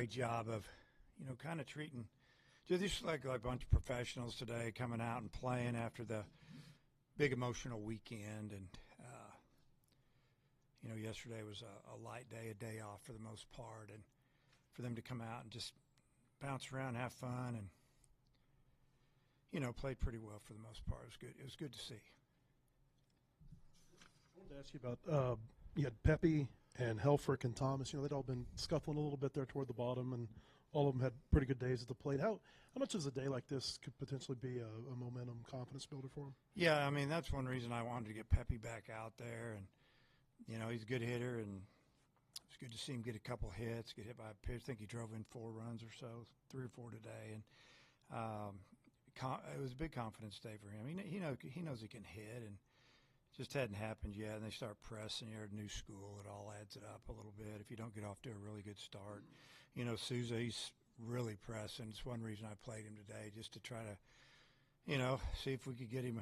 great job of, kind of treating just like a bunch of professionals today, coming out and playing after the big emotional weekend. And, yesterday was a light day, a day off for the most part. And for them to come out and just bounce around, have fun, and, played pretty well for the most part. It was good. It was good to see. I wanted to ask you about you had Pepe and Helfrich and Thomas. They'd all been scuffling a little bit there toward the bottom, and all of them had pretty good days at the plate. How much does a day like this could potentially be a momentum, confidence builder for them? Yeah, I mean, that's one reason I wanted to get Pepe back out there. And, he's a good hitter, and it's good to see him get a couple hits, get hit by a pitch. I think he drove in 4 runs or so, 3 or 4 today. And it was a big confidence day for him. He knows he can hit, and it just hadn't happened yet. And they start pressing. You're at a new school. It all adds it up a little bit if you don't get off to a really good start. Souza, he's really pressing. It's one reason I played him today, just to try to, see if we could get him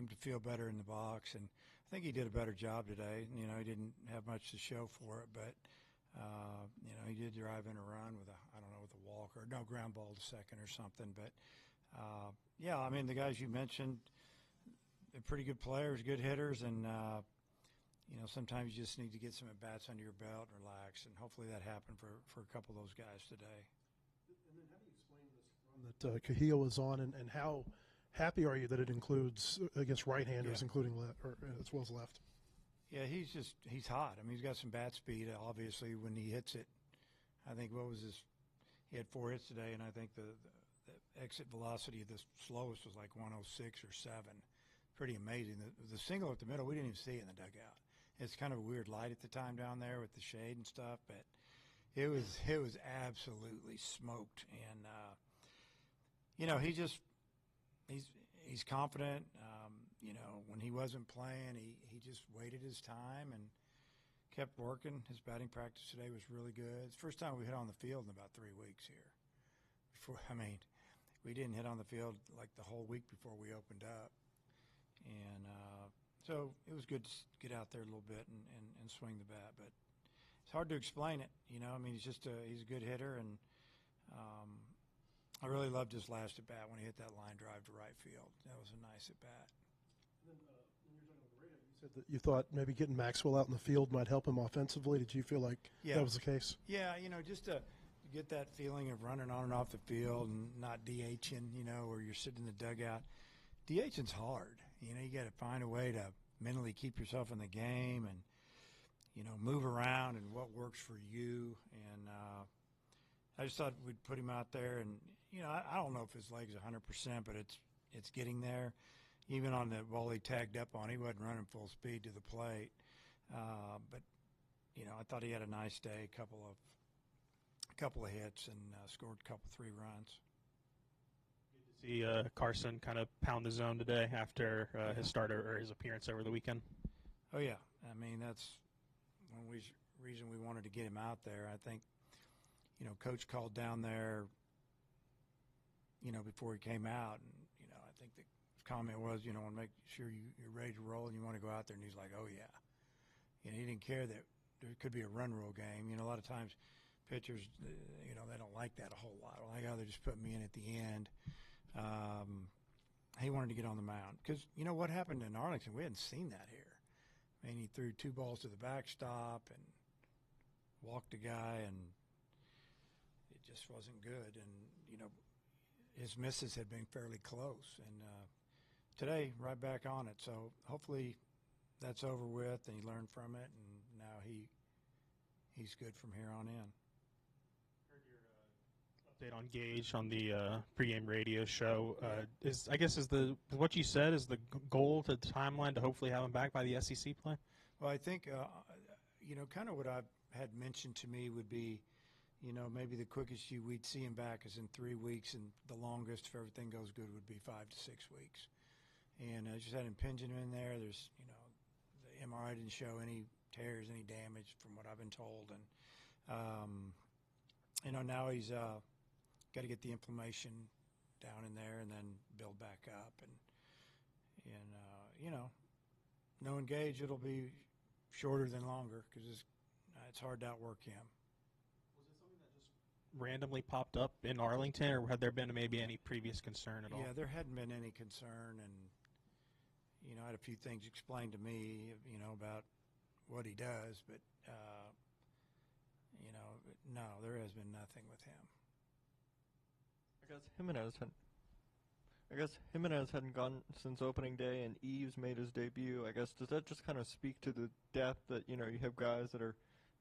to feel better in the box. And I think he did a better job today. He didn't have much to show for it, but he did drive in a run with a walk or no ground ball to second or something. But the guys you mentioned, they're pretty good players, good hitters, and sometimes you just need to get some at bats under your belt and relax. And hopefully that happened for a couple of those guys today. And then how do you explain this run that Cahill was on, and how happy are you that it includes against right-handers, including as well as left? Yeah, he's hot. I mean, he's got some bat speed. Obviously, when he hits it, I think he had 4 hits today, and I think the exit velocity of the slowest was like 106 or 7. Pretty amazing. The single at the middle, we didn't even see it in the dugout. It's kind of a weird light at the time down there with the shade and stuff, but it was absolutely smoked. And he's confident. When he wasn't playing, he just waited his time and kept working. His batting practice today was really good. It's the first time we hit on the field in about 3 weeks here. We didn't hit on the field like the whole week before we opened up. And so it was good to get out there a little bit and swing the bat. But it's hard to explain it. He's a good hitter. And I really loved his last at bat when he hit that line drive to right field. That was a nice at bat. And then when you were talking about the radio, you said that you thought maybe getting Maxwell out in the field might help him offensively. Did you feel like that was the case? Yeah, just to get that feeling of running on and off the field and not DHing, or you're sitting in the dugout. DHing's hard. You got to find a way to mentally keep yourself in the game and, move around and what works for you. And I just thought we'd put him out there. And, I don't know if his leg's 100%, but it's getting there. Even on the ball he tagged up on, he wasn't running full speed to the plate. But, I thought he had a nice day, a couple of hits, and scored 3 runs. See Carson kind of pound the zone today after his start or his appearance over the weekend. Oh yeah, I mean that's one reason we wanted to get him out there. I think, Coach called down there, before he came out, and I think the comment was, want to make sure you're ready to roll and you want to go out there. And he's like, oh yeah, he didn't care that there could be a run rule game. A lot of times pitchers, they don't like that a whole lot. Like, oh, they just put me in at the end. He wanted to get on the mound because what happened in Arlington, we hadn't seen that here. I mean, he threw 2 balls to the backstop and walked a guy, and it just wasn't good. And his misses had been fairly close, and today right back on it. So hopefully that's over with and he learned from it, and now he's good from here on in. Update on Gage on the pregame radio show. Is what you said is the goal to the timeline to hopefully have him back by the SEC play? Well, I think kind of what I've had mentioned to me would be, maybe the quickest we'd see him back is in 3 weeks, and the longest, if everything goes good, would be 5 to 6 weeks. And I just had impingement in there. There's the MRI didn't show any tears, any damage from what I've been told, and now he's got to get the inflammation down in there and then build back up. And knowing Gage, it'll be shorter than longer because it's hard to outwork him. Was it something that just randomly popped up in Arlington, or had there been maybe any previous concern at all? Yeah, there hadn't been any concern, and I had a few things explained to me, about what he does, but no, there has been nothing with him. I guess Jimenez hadn't gone since opening day, and Eves made his debut. I guess does that just kind of speak to the depth that you have guys that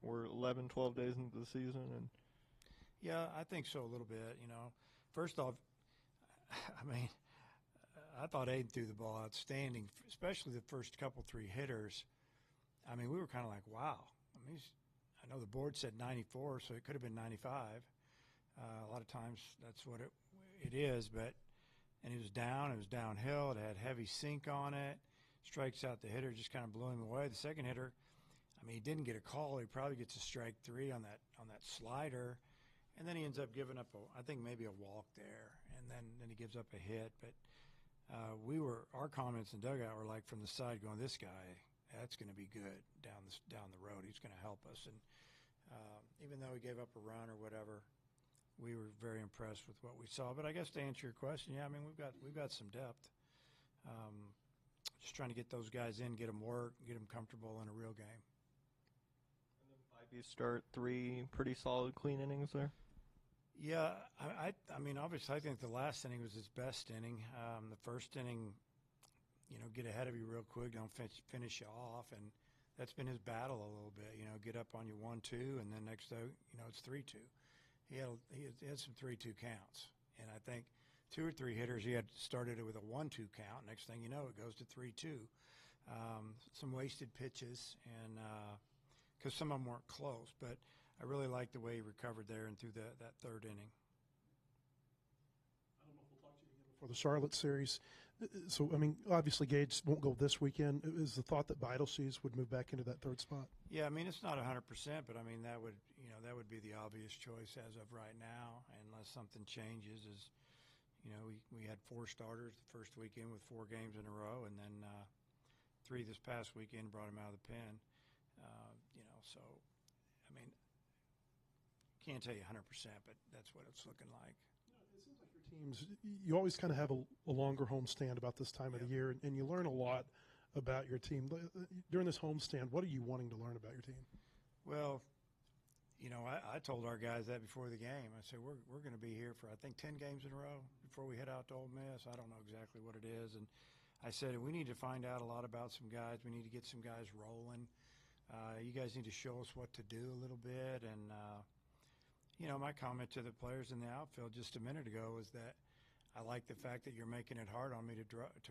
were 11, 12 days into the season? And Yeah, I think so a little bit. First off, I mean, I thought Aiden threw the ball outstanding, especially the first couple 3 hitters. I mean, we were kind of like, wow. I mean, I know the board said 94, so it could have been 95. A lot of times that's what it is, and it was downhill. It had heavy sink on it. Strikes out the hitter, just kind of blew him away. The second hitter, I mean, he didn't get a call. He probably gets a strike 3 on that slider, and then he ends up giving up I think maybe a walk there, and then he gives up a hit. But our comments in dugout were like from the side going, this guy, that's going to be good down the road. He's going to help us. And even though he gave up a run or whatever, we were very impressed with what we saw. But I guess to answer your question, yeah, I mean, we've got some depth. Just trying to get those guys in, get them work, get them comfortable in a real game. and then 5 start 3 pretty solid clean innings there. Yeah, I mean, obviously, I think the last inning was his best inning. The first inning, get ahead of you real quick, don't finish you off, and that's been his battle a little bit. Get up on you 1-2, and then next though, it's 3-2. He had some 3-2 counts, and I think 2 or 3 hitters he had started it with a 1-2 count. Next thing you know, it goes to 3-2. Some wasted pitches, and because some of them weren't close, but I really liked the way he recovered there and through that third inning. I don't know if we'll talk to you again before the Charlotte series. So, I mean, obviously Gage won't go this weekend. Is the thought that Beitelgeuse would move back into that third spot? Yeah, I mean, it's not 100%, but I mean, that would be the obvious choice as of right now, unless something changes. We had 4 starters the first weekend with 4 games in a row, and then 3 this past weekend brought him out of the pen. So, I mean, can't tell you 100%, but that's what it's looking like. It seems like your teams, you always kind of have a longer homestand about this time of the year, and you learn a lot about your team. During this homestand, what are you wanting to learn about your team? Well, I told our guys that before the game. I said, we're going to be here for, I think, 10 games in a row before we head out to Ole Miss. I don't know exactly what it is. And I said, we need to find out a lot about some guys. We need to get some guys rolling. You guys need to show us what to do a little bit. And, my comment to the players in the outfield just a minute ago was that I like the fact that you're making it hard on me to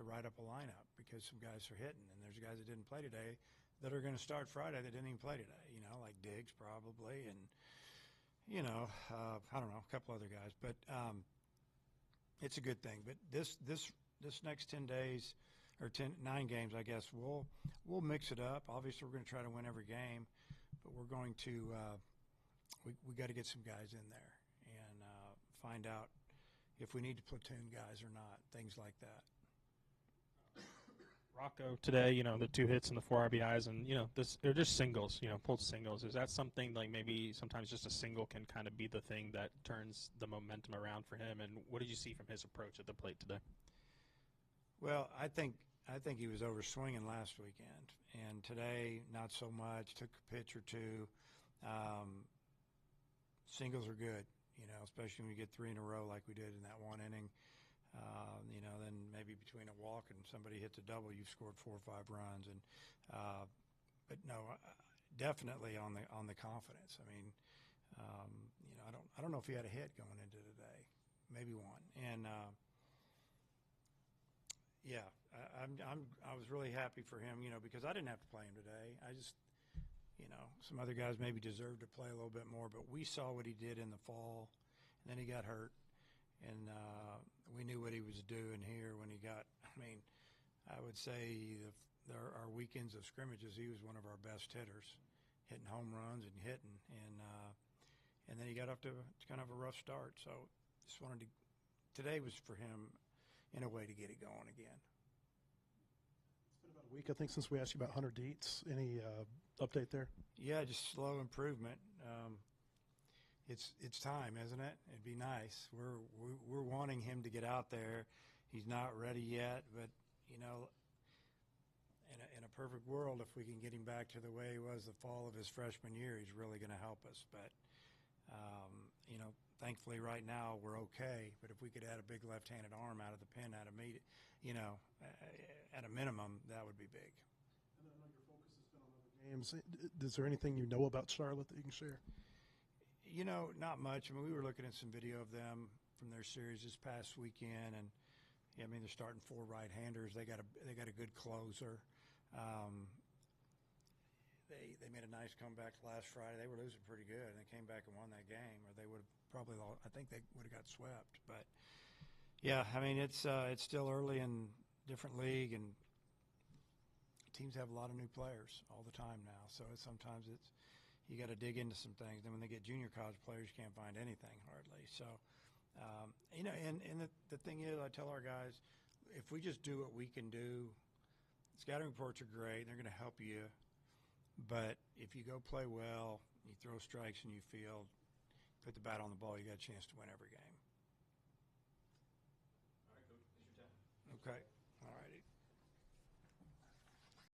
write up a lineup because some guys are hitting. And there's guys that didn't play today that are going to start Friday that didn't even play today, like Diggs probably, and, I don't know, a couple other guys. But it's a good thing. But this next 10 days or 9 games, I guess, we'll mix it up. Obviously, we're going to try to win every game, but we're going to we got to get some guys in there and find out if we need to platoon guys or not, things like that. Rocco today, the 2 hits and the 4 RBIs, and they're just singles, pulled singles. Is that something like maybe sometimes just a single can kind of be the thing that turns the momentum around for him? And what did you see from his approach at the plate today? Well, I think he was over swinging last weekend, and today not so much. Took a pitch or 2. Singles are good, especially when you get 3 in a row like we did in that 1 inning. Then maybe between a walk and somebody hits a double, you've scored 4 or 5 runs. And but no, definitely on the confidence. I mean, I don't know if he had a hit going into today, maybe 1. And yeah, I was really happy for him, because I didn't have to play him today. I just, some other guys maybe deserved to play a little bit more, but we saw what he did in the fall, and then he got hurt. And we knew what he was doing here when he got. I mean, I would say our weekends of scrimmages, he was one of our best hitters, hitting home runs and hitting. And then he got up to kind of a rough start. So just wanted to. Today was for him, in a way, to get it going again. It's been about a week, I think, since we asked you about Hunter Dietz. Any update there? Yeah, just slow improvement. it's time, isn't it? It'd be nice. We're wanting him to get out there. He's not ready yet, but you know, in a perfect world, if we can get him back to the way he was the fall of his freshman year, he's really going to help us. But you know, thankfully right now we're okay. But if we could add a big left-handed arm out of the pen, at a minimum, that would be big. And I know your focus has been on other games. Is there anything you know about Charlotte that you can share? You know, not much. I mean, we were looking at some video of them from their series this past weekend, and yeah, I mean, they're starting 4 right-handers. They got a good closer. They made a nice comeback last Friday. They were losing pretty good, and they came back and won that game, or they would have probably lost. I think they would have got swept. But yeah, I mean, it's still early in different league, and teams have a lot of new players all the time now. So sometimes you got to dig into some things. Then when they get junior college players, you can't find anything hardly. So, you know, and the thing is, I tell our guys, if we just do what we can do, scouting reports are great. They're going to help you. But if you go play well, you throw strikes and you field, put the bat on the ball, you got a chance to win every game. All right, Coach, it's your time. Okay.